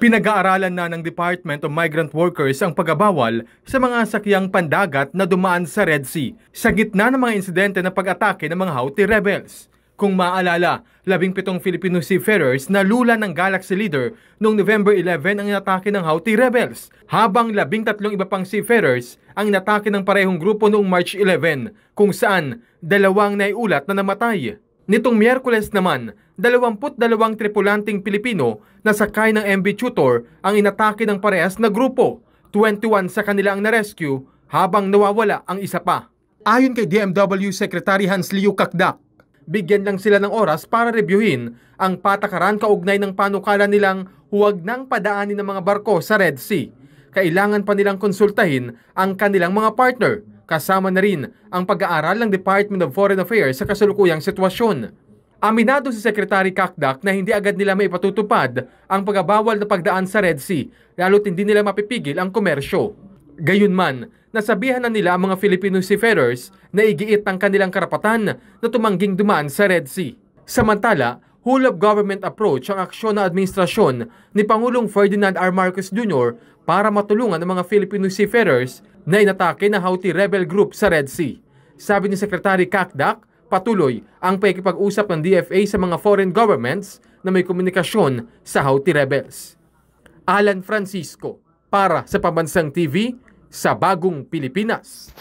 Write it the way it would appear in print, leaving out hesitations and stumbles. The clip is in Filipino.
Pinag-aaralan na ng Department of Migrant Workers ang pagbabawal sa mga sakyang pandagat na dumaan sa Red Sea sa gitna ng mga insidente ng pag-atake ng mga Houthi rebels. Kung maaalala, 17 Filipino seafarers na lula ng Galaxy Leader noong November 11 ang inatake ng Houthi rebels, habang 13 iba pang seafarers ang inatake ng parehong grupo noong March 11, kung saan 2 naiulat na namatay. Nitong Miyerkules naman, 22 tripulanting Pilipino na sakay ng MV Tutor ang inatake ng parehas na grupo. 21 sa kanila ang na-rescue habang nawawala ang isa pa. Ayon kay DMW Secretary Hans Leo Kakdak, bigyan lang sila ng oras para reviewin ang patakaran kaugnay ng panukala nilang huwag nang padaanin ng mga barko sa Red Sea. Kailangan pa nilang konsultahin ang kanilang mga partner. Kasama na rin ang pag-aaral ng Department of Foreign Affairs sa kasalukuyang sitwasyon. Aminado si Secretary Kakdak na hindi agad nila maipatutupad ang pagbabawal na pagdaan sa Red Sea, lalo't hindi nila mapipigil ang komersyo. Gayunman, nasabihan na nila ang mga Filipino seafarers na igiit ang kanilang karapatan na tumangging dumaan sa Red Sea. Samantala, whole of government approach ang aksyon na administrasyon ni Pangulong Ferdinand R. Marcos Jr. para matulungan ang mga Filipino seafarers na inatake ng Houthi rebel group sa Red Sea. Sabi ni Secretary Kakdak, patuloy ang pakikipag-usap ng DFA sa mga foreign governments na may komunikasyon sa Houthi rebels. Alan Francisco, para sa Pambansang TV, sa Bagong Pilipinas.